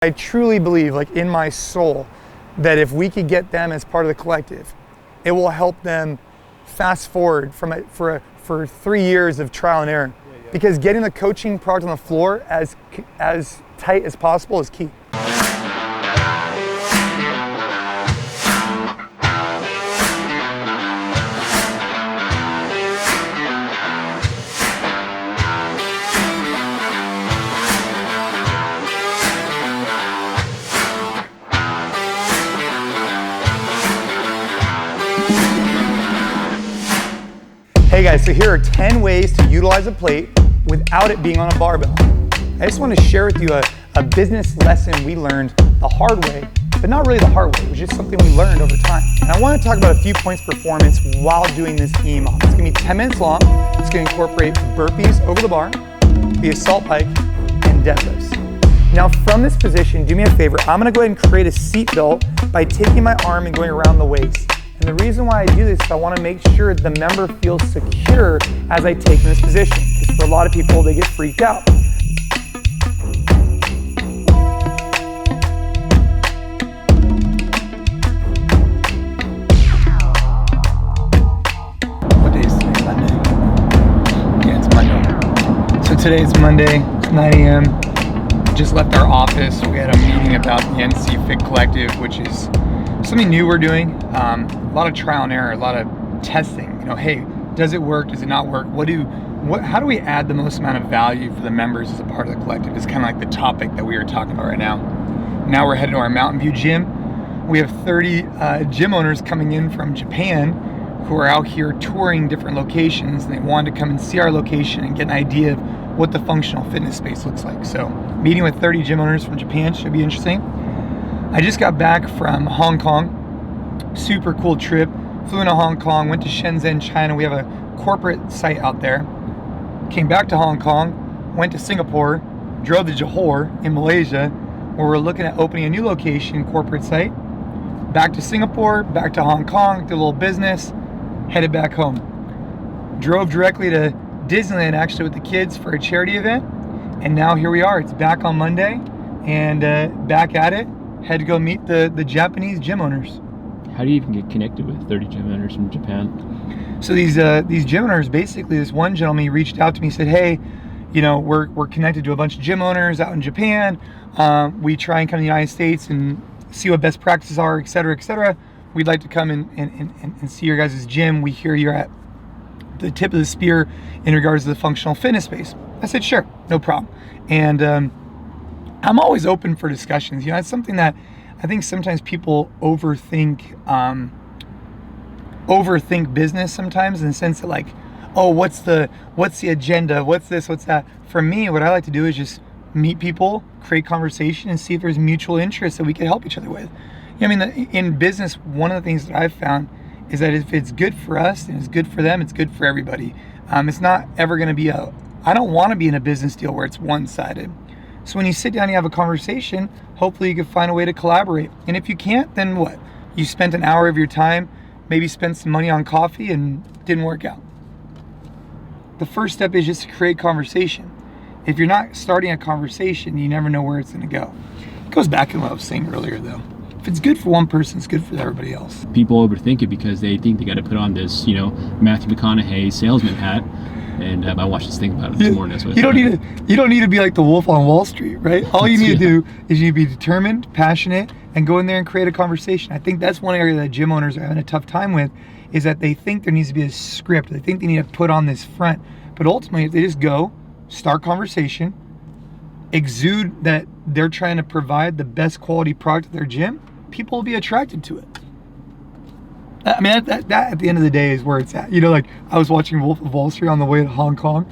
I truly believe, like in my soul, that if we could get them as part of the collective, it will help them fast forward for 3 years of trial and error. Because getting the coaching product on the floor as tight as possible is key. Hey guys, so here are 10 ways to utilize a plate without it being on a barbell. I just want to share with you a business lesson we learned the hard way, but not really the hard way. It was just something we learned over time. And I want to talk about a few points of performance while doing this EMOM. It's going to be 10 minutes long. It's going to incorporate burpees over the bar, the assault bike, and deadlifts. Now from this position, do me a favor. I'm going to go ahead and create a seat belt by taking my arm and going around the waist. And the reason why I do this is I want to make sure the member feels secure as I take in this position. Because for a lot of people, they get freaked out. What day is today? Monday. Yeah, it's Monday. So today is Monday, it's 9 a.m. Just left our office. We had a meeting about the NC Fit Collective, which is something new we're doing. A lot of trial and error, a lot of testing. You know, hey, does it work? Does it not work? How do we add the most amount of value for the members as a part of the collective? It's kind of like the topic that we were talking about right now. Now we're headed to our Mountain View gym. We have 30 gym owners coming in from Japan who are out here touring different locations, and they wanted to come and see our location and get an idea of what the functional fitness space looks like. So meeting with 30 gym owners from Japan should be interesting. I just got back from Hong Kong. Super cool trip. Flew into Hong Kong, went to Shenzhen, China. We have a corporate site out there. Came back to Hong Kong, went to Singapore, drove to Johor in Malaysia, where we're looking at opening a new location, corporate site. Back to Singapore, back to Hong Kong, did a little business, headed back home. Drove directly to Disneyland actually with the kids for a charity event. And now here we are. It's back on Monday and back at it. Had to go meet the Japanese gym owners. How do you even get connected with 30 gym owners from Japan? So these gym owners, basically this one gentleman, he reached out to me, said, hey, you know, we're connected to a bunch of gym owners out in Japan. We try and come to the United States and see what best practices are, et cetera, et cetera. We'd like to come and see your guys' gym. We hear you're at the tip of the spear in regards to the functional fitness space. I said, sure, no problem. And I'm always open for discussions. You know, it's something that I think sometimes people overthink business sometimes, in the sense that, like, oh, what's the agenda? What's this? What's that? For me, what I like to do is just meet people, create conversation, and see if there's mutual interest that we can help each other with. You know, I mean, in business, one of the things that I've found is that if it's good for us and it's good for them, it's good for everybody. It's not ever going to be I don't want to be in a business deal where it's one-sided. So when you sit down and you have a conversation, hopefully you can find a way to collaborate. And if you can't, then what? You spent an hour of your time, maybe spent some money on coffee, and it didn't work out. The first step is just to create conversation. If you're not starting a conversation, you never know where it's going to go. It goes back to what I was saying earlier, though. If it's good for one person, it's good for everybody else. People overthink it because they think they got to put on this, you know, Matthew McConaughey salesman hat. And I watched this thing about it this morning. You don't need to be like the wolf on Wall Street, right? All you need to do is you need to be determined, passionate, and go in there and create a conversation. I think that's one area that gym owners are having a tough time with, is that they think there needs to be a script. They think they need to put on this front. But ultimately, if they just go, start conversation, exude that they're trying to provide the best quality product at their gym, people will be attracted to it. I mean, that at the end of the day is where it's at. You know, like, I was watching Wolf of Wall Street on the way to Hong Kong.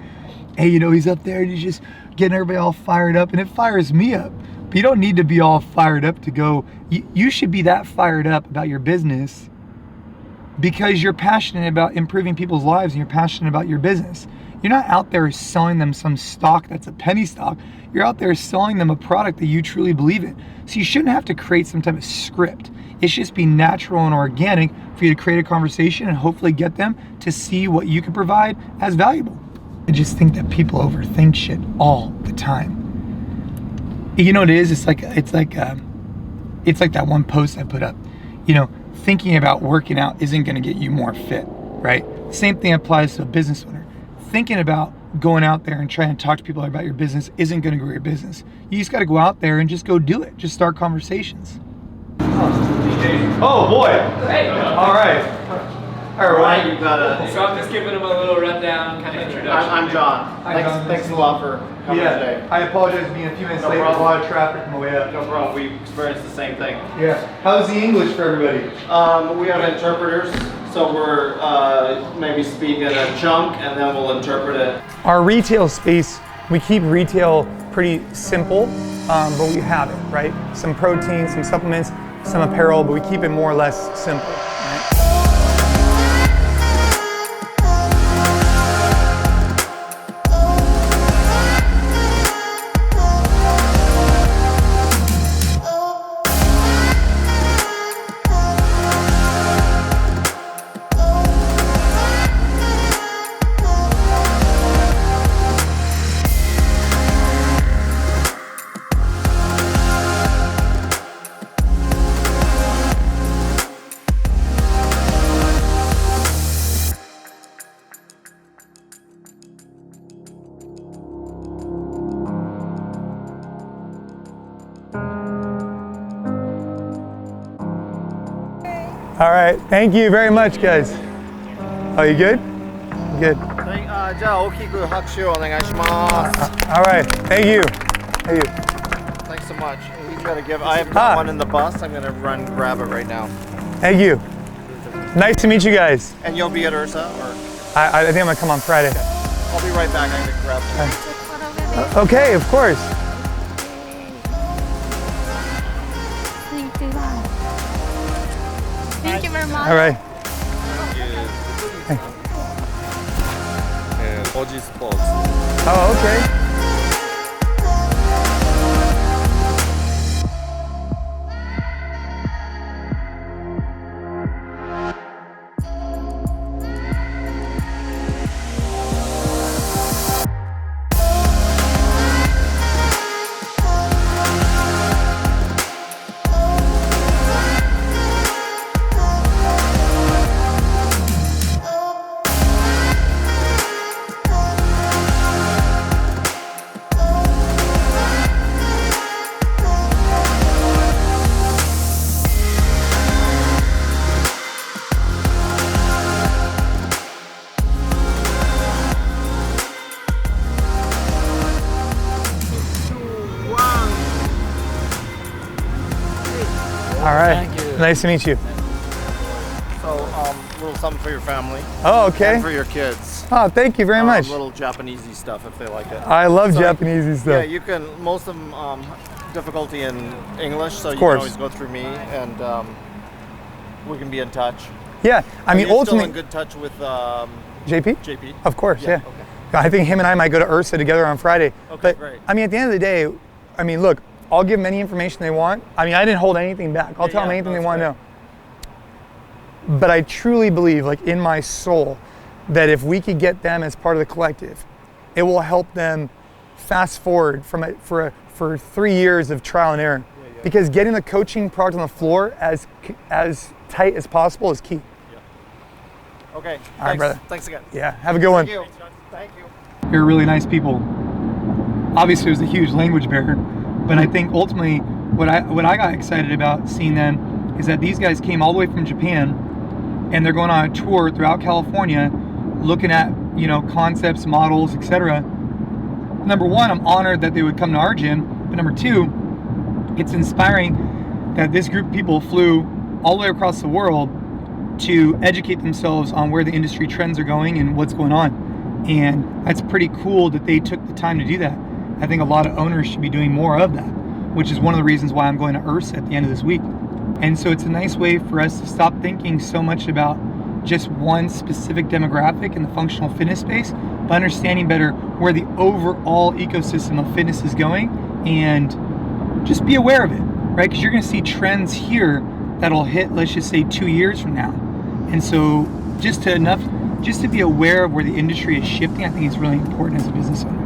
Hey, you know, he's up there and he's just getting everybody all fired up, and it fires me up. But you don't need to be all fired up to go. You should be that fired up about your business because you're passionate about improving people's lives and you're passionate about your business. You're not out there selling them some stock that's a penny stock. You're out there selling them a product that you truly believe in. So you shouldn't have to create some type of script. It should just be natural and organic for you to create a conversation and hopefully get them to see what you can provide as valuable. I just think that people overthink shit all the time. You know what it is? It's like that one post I put up. You know, thinking about working out isn't going to get you more fit, right? Same thing applies to a business owner. Thinking about going out there and trying to talk to people about your business isn't going to grow your business. You just got to go out there and just go do it. Just start conversations. Oh boy! Hey, All right. All right. You gotta. so I'm just giving him a little rundown, kind of introduction. I'm John. Hi, John. Thanks a lot for coming today. I apologize for being a few minutes No late. problem. There's a lot of traffic on the way up. No problem. We experienced the same thing. Yeah. How's the English for everybody? We have interpreters, so we're maybe speak in a chunk, and then we'll interpret it. Our retail space, we keep retail pretty simple, but we have it, right? Some protein, some supplements, some apparel, but we keep it more or less simple. Right? All right, thank you very much, guys. Oh, you good? Good. じゃあ大きく拍手をお願いします。 All right, thank you. Thank you. Thanks so much. He's gonna give. I have got one in the bus. I'm gonna run grab it right now. Thank you. Nice to meet you guys. And you'll be at Ursa, or I think I'm gonna come on Friday. I'll be right back. I'm gonna grab some. Okay, of course. Thank you very much. All right. Oji Sports. Oh, okay. All right. Thank you. Nice to meet you. So, a little something for your family. Oh, okay. And for your kids. Oh, thank you very much. Little Japanesey stuff if they like it. I love So, Japanesey Yeah, stuff. you can. Most of them difficulty in English, so you course. can always go through me, and we can be in touch. Yeah, I mean, Are you still ultimately, in good touch with JP? JP? Of course, yeah. Okay. I think him and I might go to Ursa together on Friday. Okay, But great. I mean, at the end of the day, I mean, look, I'll give them any information they want. I mean, I didn't hold anything back. I'll tell them anything they want to know. But I truly believe, like in my soul, that if we could get them as part of the collective, it will help them fast forward for 3 years of trial and error. Because getting the coaching product on the floor as tight as possible is key. Okay. All right, brother. Thanks again. Yeah, have a good one. Thank you. Thank you. They're really nice people. Obviously, it was a huge language barrier, but I think ultimately what I got excited about seeing them is that these guys came all the way from Japan, and they're going on a tour throughout California, looking at concepts, models, etc. Number one, I'm honored that they would come to our gym, but number two, it's inspiring that this group of people flew all the way across the world to educate themselves on where the industry trends are going and what's going on. And that's pretty cool that they took the time to do that. I think a lot of owners should be doing more of that, which is one of the reasons why I'm going to Ursa at the end of this week. And so it's a nice way for us to stop thinking so much about just one specific demographic in the functional fitness space, but understanding better where the overall ecosystem of fitness is going, and just be aware of it, right? Because you're going to see trends here that'll hit, let's just say, 2 years from now. And so just to be aware of where the industry is shifting, I think is really important as a business owner.